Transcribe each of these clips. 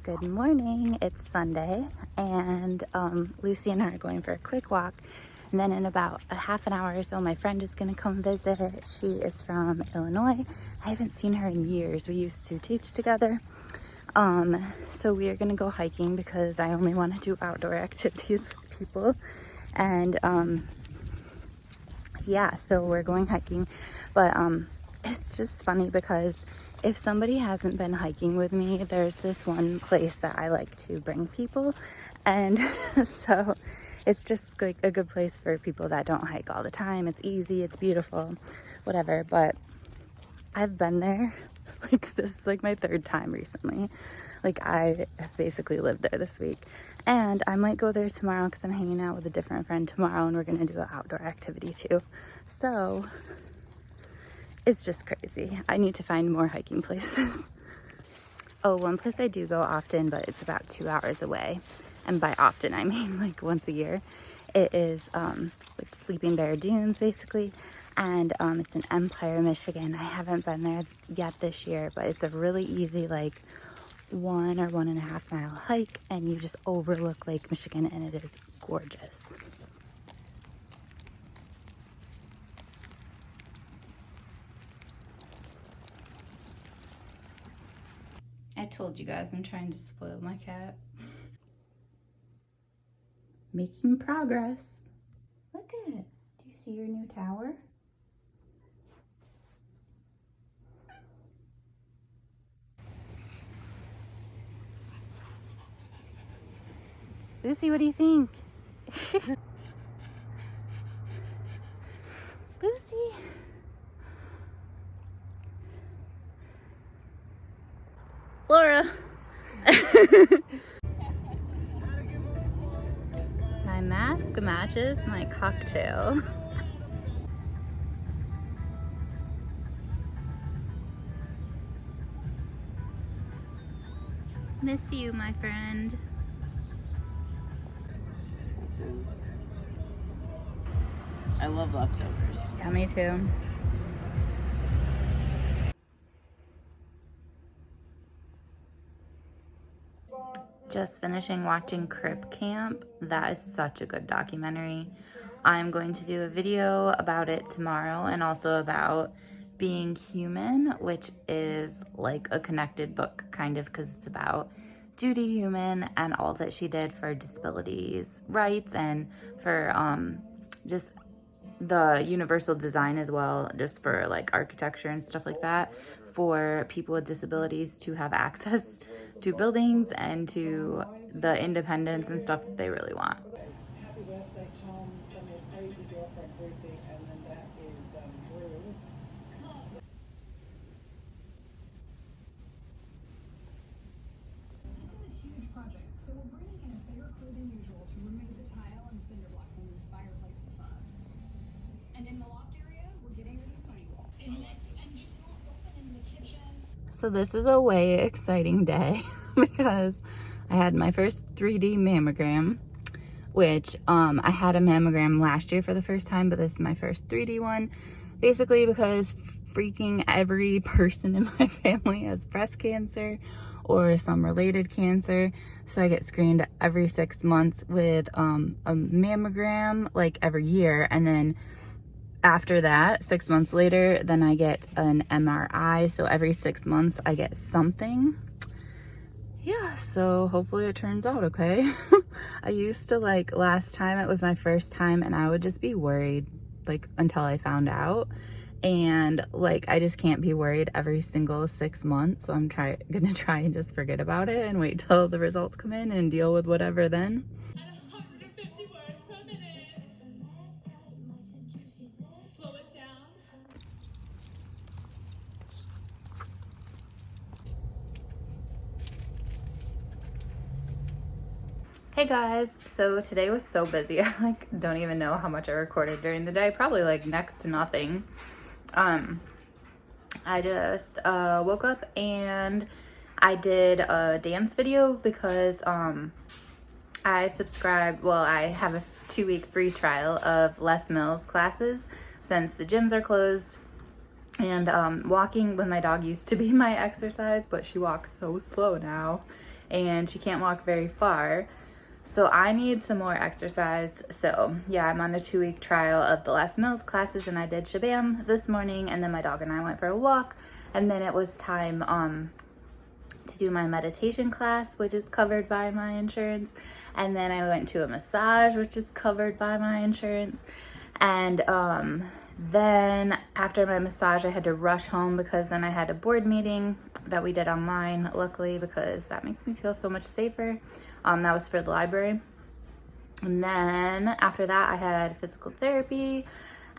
Good morning. It's Sunday, and Lucy and I are going for a quick walk. And then in about a half an hour or so, my friend is going to come visit. She is from Illinois. I haven't seen her in years. We used to teach together. So we are going to go hiking because I only want to do outdoor activities with people. And yeah, so we're going hiking. But it's just funny because if somebody hasn't been hiking with me, there's this one place that I like to bring people. And so it's just like a good place for people that don't hike all the time. It's easy, it's beautiful, whatever. But I've been there, like this is like my third time recently. Like I have basically lived there this week. And I might go there tomorrow because I'm hanging out with a different friend tomorrow and we're gonna do an outdoor activity too. So it's just crazy. I need to find more hiking places. Oh, one place I do go often, but it's about 2 hours away. And by often, I mean like once a year. It is like Sleeping Bear Dunes, basically. And it's in Empire, Michigan. I haven't been there yet this year, but it's a really easy, like 1 or 1.5 mile hike. And you just overlook Lake Michigan, and it is gorgeous. I told you guys I'm trying to spoil my cat. Making progress. Look at it. Do you see your new tower? Lucy, what do you think? Lucy. Laura. My mask matches my cocktail. Miss you, my friend. Pizzas. I love leftovers. Yeah, me too. Just finishing watching Crip Camp. That is such a good documentary. I'm going to do a video about it tomorrow and also about Being Human, which is like a connected book kind of because it's about Judy Human and all that she did for disabilities rights and for just the universal design as well, just for like architecture and stuff like that, for people with disabilities to have access to buildings and to the independence and stuff that they really want. Happy birthday, Tom, from your crazy girlfriend Ruthie, and then that is Drew. This is a huge project, so we're bringing in a bigger crew than usual to remove the tile and cinder block from this fireplace facade. And in the loft area, we're getting rid of the putty wall. Isn't it? And just not open in the kitchen. So this is a way exciting day because I had my first 3D mammogram, which I had a mammogram last year for the first time, but this is my first 3D one, basically because freaking every person in my family has breast cancer or some related cancer. So I get screened every 6 months with a mammogram, like every year, and then after that, 6 months later, then I get an MRI. So every 6 months I get something. Yeah, so hopefully it turns out okay. I used to, like, last time it was my first time and I would just be worried like until I found out. And like I just can't be worried every single 6 months. So I'm gonna try and just forget about it and wait till the results come in and deal with whatever then. 150 words per minute. Slow it down. Hey guys, so today was so busy. I like don't even know how much I recorded during the day. Probably like next to nothing. I just woke up and I did a dance video because I subscribed, well, I have a 2-week free trial of Les Mills classes since the gyms are closed. And walking with my dog used to be my exercise, but she walks so slow now. and she can't walk very far. So I need some more exercise. So yeah, I'm on a 2-week trial of the Les Mills classes, and I did Shabam this morning, and then my dog and I went for a walk, and then it was time to do my meditation class, which is covered by my insurance, and then I went to a massage, which is covered by my insurance, and then after my massage I had to rush home because then I had a board meeting that we did online, luckily, because that makes me feel so much safer. That was for the library. And then after that I had physical therapy,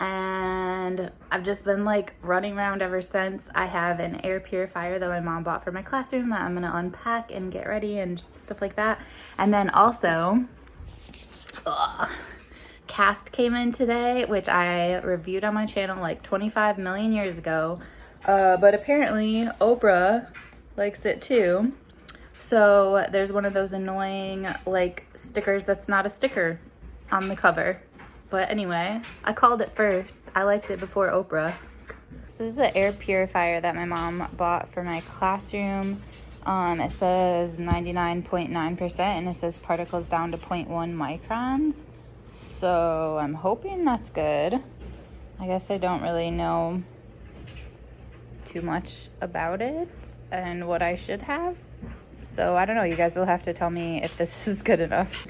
and I've just been like running around ever since. I have an air purifier that my mom bought for my classroom that I'm gonna unpack and get ready and stuff like that. And then also, Cast came in today, which I reviewed on my channel like 25 million years ago. But apparently Oprah likes it too. So there's one of those annoying like stickers that's not a sticker on the cover. But anyway, I called it first. I liked it before Oprah. This is the air purifier that my mom bought for my classroom. It says 99.9% and it says particles down to 0.1 microns. So I'm hoping that's good. I guess I don't really know too much about it and what I should have. So I don't know, you guys will have to tell me if this is good enough.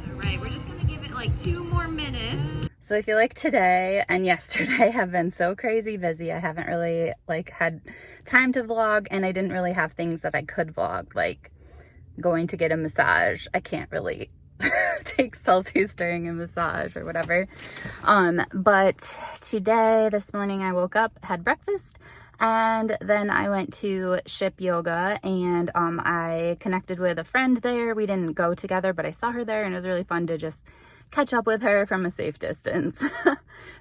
Alright, we're just gonna give it like 2 more minutes. So I feel like today and yesterday have been so crazy busy. I haven't really like had time to vlog, and I didn't really have things that I could vlog, like going to get a massage. I can't really take selfies during a massage or whatever. But today, this morning, I woke up, had breakfast, and then I went to Ship Yoga, and I connected with a friend there. We didn't go together, but I saw her there, and it was really fun to just catch up with her from a safe distance.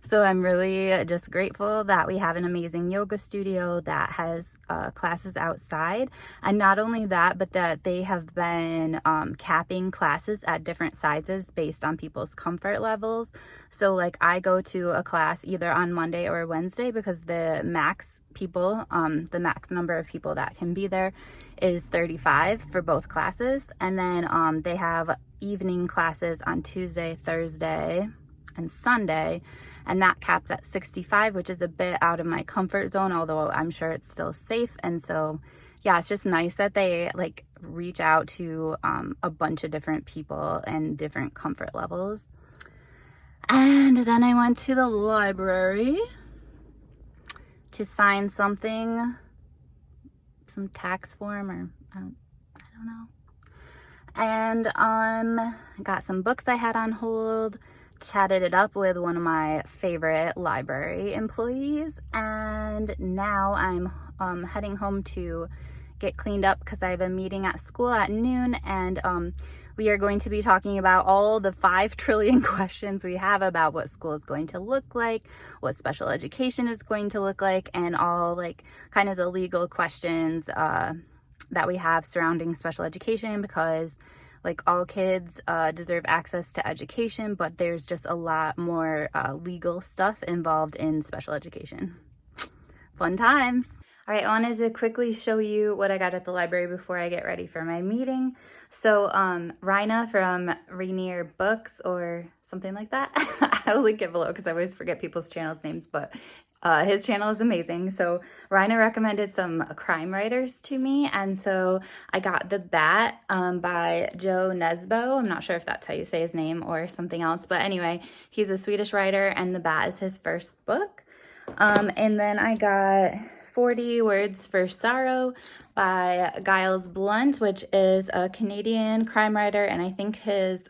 So I'm really just grateful that we have an amazing yoga studio that has classes outside. And not only that, but that they have been capping classes at different sizes based on people's comfort levels. So like I go to a class either on Monday or Wednesday because the max people, the max number of people that can be there is 35 for both classes. And then they have evening classes on Tuesday, Thursday, and Sunday, and that caps at 65, which is a bit out of my comfort zone, although I'm sure it's still safe. And so yeah, it's just nice that they like reach out to a bunch of different people and different comfort levels. And then I went to the library to sign something, some tax form, or I don't know. And got some books I had on hold, chatted it up with one of my favorite library employees, and now I'm heading home to get cleaned up because I have a meeting at school at noon, and we are going to be talking about all the 5 trillion questions we have about what school is going to look like, what special education is going to look like, and all like kind of the legal questions that we have surrounding special education, because like all kids deserve access to education, but there's just a lot more legal stuff involved in special education. Fun times. All right, I wanted to quickly show you what I got at the library before I get ready for my meeting. So Raina from Rainier Books or something like that. I'll link it below because I always forget people's channels names, but his channel is amazing. So Raina recommended some crime writers to me, and so I got The Bat by Joe Nesbo. I'm not sure if that's how you say his name or something else, but anyway, he's a Swedish writer, and The Bat is his first book. And then I got 40 Words for Sorrow by Giles Blunt, which is a Canadian crime writer, and I think his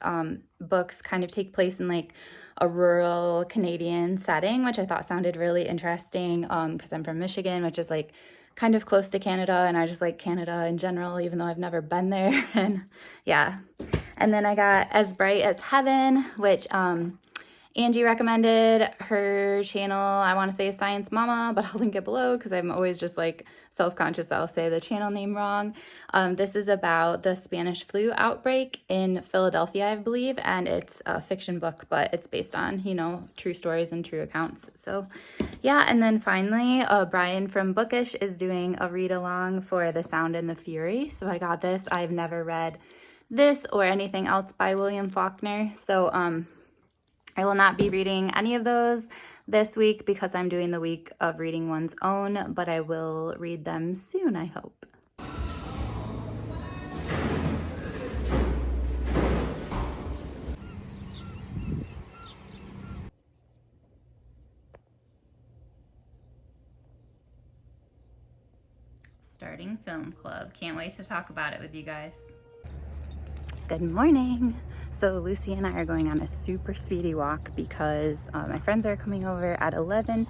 books kind of take place in like a rural Canadian setting, which I thought sounded really interesting because I'm from Michigan, which is like kind of close to Canada, and I just like Canada in general, even though I've never been there. And yeah. And then I got As Bright as Heaven, which Angie recommended her channel, I want to say Science Mama, but I'll link it below because I'm always just like self-conscious I'll say the channel name wrong. This is about the Spanish flu outbreak in Philadelphia, I believe, and it's a fiction book, but it's based on, you know, true stories and true accounts. So yeah, and then finally, Brian from Bookish is doing a read-along for The Sound and the Fury. So I got this. I've never read this or anything else by William Faulkner. So I will not be reading any of those this week because I'm doing the week of reading one's own, but I will read them soon, I hope. Starting film club. Can't wait to talk about it with you guys. Good morning. So Lucy and I are going on a super speedy walk because my friends are coming over at 11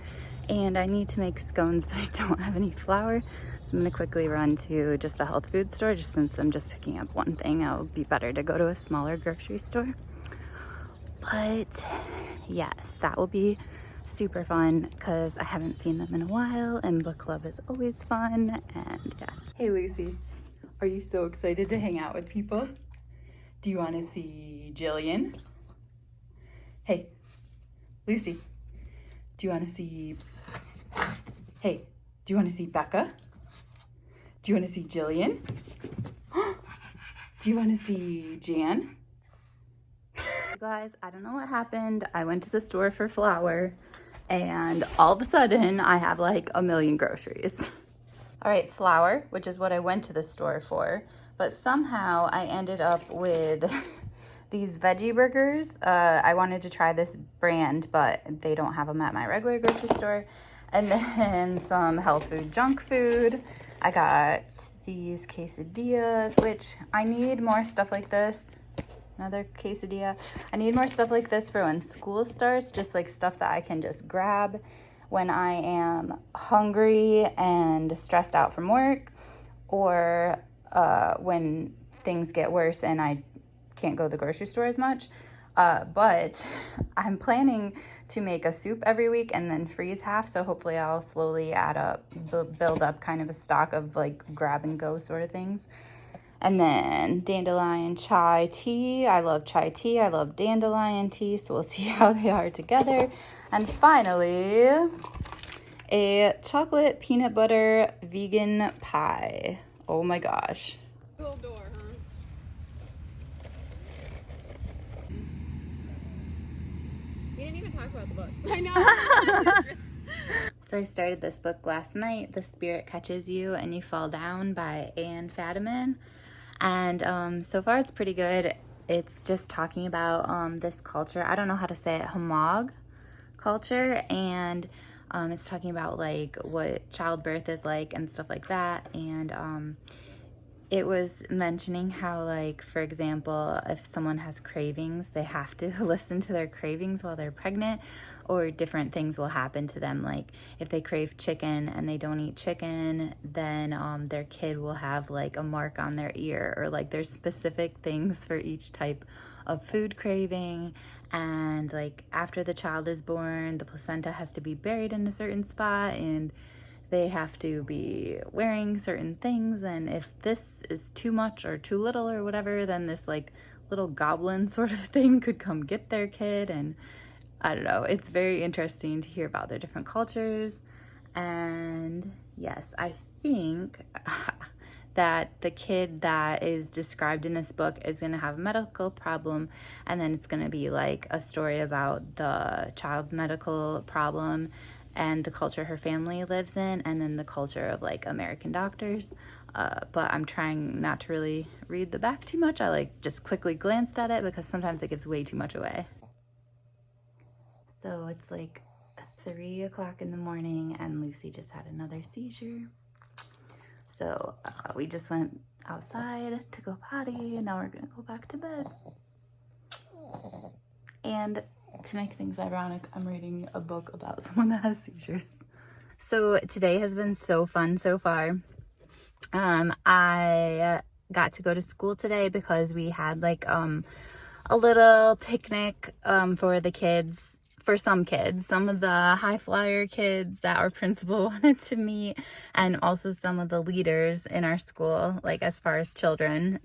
and I need to make scones, but I don't have any flour. So I'm gonna quickly run to just the health food store, just since I'm just picking up one thing. It'll be better to go to a smaller grocery store. But yes, that will be super fun because I haven't seen them in a while and book club is always fun. And yeah. Hey Lucy, are you so excited to hang out with people? Do you want to see Jillian? Hey, Lucy, do you want to see... Hey, do you want to see Becca? Do you want to see Jillian? Do you want to see Jan? You guys, I don't know what happened. I went to the store for flour and all of a sudden I have like a million groceries. All right, flour, which is what I went to the store for. But somehow I ended up with these veggie burgers. I wanted to try this brand, but they don't have them at my regular grocery store. And then some health food, junk food. I got these quesadillas, which I need more stuff like this. Another quesadilla. I need more stuff like this for when school starts, just like stuff that I can just grab when I am hungry and stressed out from work, or when things get worse and I can't go to the grocery store as much. But I'm planning to make a soup every week and then freeze half. So hopefully I'll slowly build up kind of a stock of like grab and go sort of things. And then dandelion chai tea. I love chai tea. I love dandelion tea. So we'll see how they are together. And finally, a chocolate peanut butter vegan pie. Oh my gosh. Cool door, huh? We didn't even talk about the book. I know. So I started this book last night, The Spirit Catches You and You Fall Down by Anne Fadiman. And so far it's pretty good. It's just talking about this culture. I don't know how to say it, Hmong culture. And it's talking about like what childbirth is like and stuff like that. And it was mentioning how, like, for example, if someone has cravings, they have to listen to their cravings while they're pregnant, or different things will happen to them. Like if they crave chicken and they don't eat chicken, then their kid will have like a mark on their ear, or like there's specific things for each type of food craving. And like after the child is born, the placenta has to be buried in a certain spot and they have to be wearing certain things. And if this is too much or too little or whatever, then this like little goblin sort of thing could come get their kid. And I don't know, it's very interesting to hear about their different cultures. And yes, I think that the kid that is described in this book is going to have a medical problem, and then it's going to be like a story about the child's medical problem and the culture her family lives in, and then the culture of like American doctors. But I'm trying not to really read the back too much. I like just quickly glanced at it because sometimes it gives way too much away. So it's like 3 o'clock in the morning and Lucy just had another seizure. So we just went outside to go potty and now we're gonna go back to bed. And to make things ironic, I'm reading a book about someone that has seizures. So today has been so fun so far. I got to go to school today because we had like a a little picnic for the kids. For some kids, some of the high flyer kids that our principal wanted to meet, and also some of the leaders in our school, like as far as children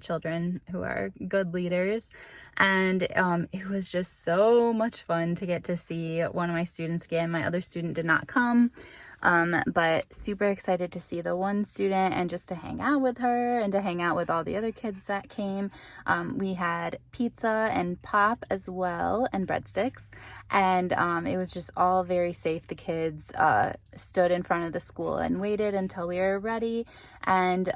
who are good leaders. And it was just so much fun to get to see one of my students again. My other student did not come, but super excited to see the one student and just to hang out with her and to hang out with all the other kids that came. We had pizza and pop as well, and breadsticks, and it was just all very safe. The kids stood in front of the school and waited until we were ready, and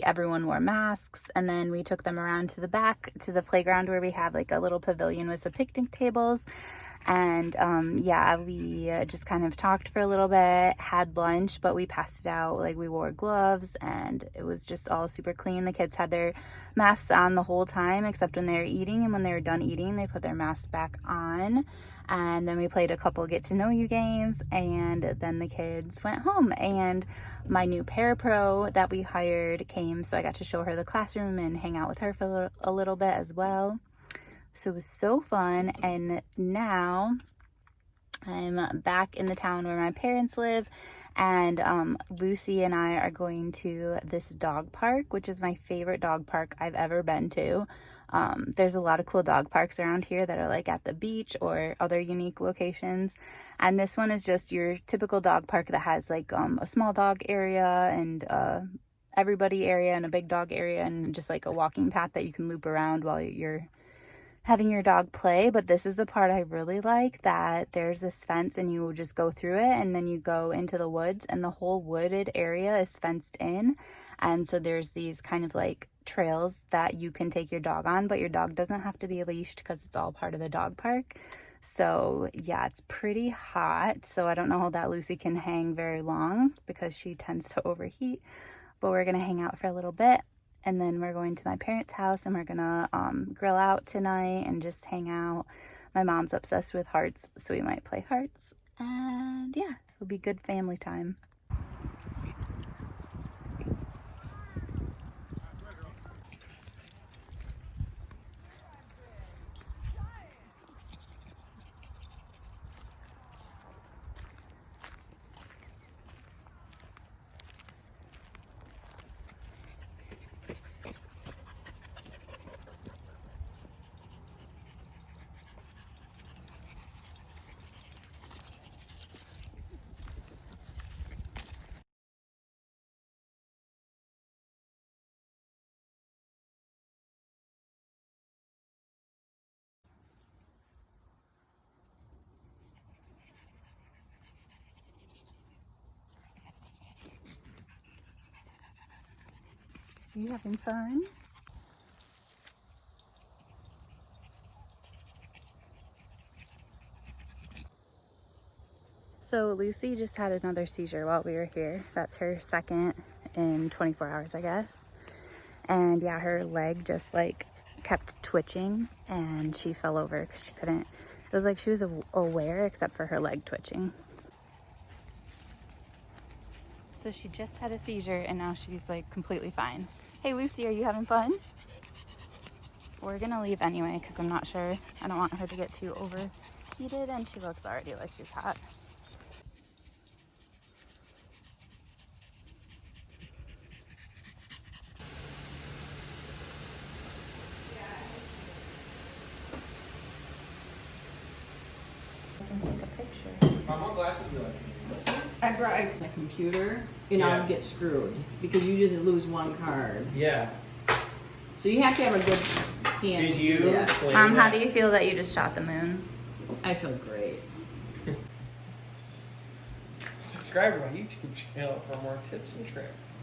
everyone wore masks, and then we took them around to the back to the playground where we have like a little pavilion with some picnic tables. And we just kind of talked for a little bit, had lunch, but we passed it out. Like, we wore gloves, and it was just all super clean. The kids had their masks on the whole time except when they were eating, and when they were done eating they put their masks back on. And then we played a couple get to know you games, and then the kids went home. And my new parapro that we hired came, so I got to show her the classroom and hang out with her for a little bit as well. So it was so fun. And now I'm back in the town where my parents live, and Lucy and I are going to this dog park, which is my favorite dog park I've ever been to. There's a lot of cool dog parks around here that are like at the beach or other unique locations, and this one is just your typical dog park that has like a small dog area and everybody area and a big dog area, and just like a walking path that you can loop around while you're having your dog play. But this is the part I really like, that there's this fence and you just go through it, and then you go into the woods, and the whole wooded area is fenced in. And so there's these kind of like trails that you can take your dog on, but your dog doesn't have to be leashed because it's all part of the dog park. So yeah, it's pretty hot, so I don't know how that Lucy can hang very long because she tends to overheat. But we're gonna hang out for a little bit, and then we're going to my parents' house, and we're gonna grill out tonight and just hang out. My mom's obsessed with hearts, so we might play hearts. And yeah, it'll be good family time. You having fun? So Lucy just had another seizure while we were here. That's her second in 24 hours, I guess. And yeah, her leg just like kept twitching, and she fell over because she couldn't. It was like she was aware except for her leg twitching. So she just had a seizure, and now she's like completely fine. Hey Lucy, are you having fun? We're gonna leave anyway because I'm not sure. I don't want her to get too overheated, and she looks already like she's hot. I can take a picture. What glass would you like? This one? I brought a computer, and I Yeah. would get screwed because you just lose one card. Yeah. So you have to have a good hand Did to you do that. play How that? do you feel that you just shot the moon? I feel great. Subscribe to my YouTube channel for more tips and tricks.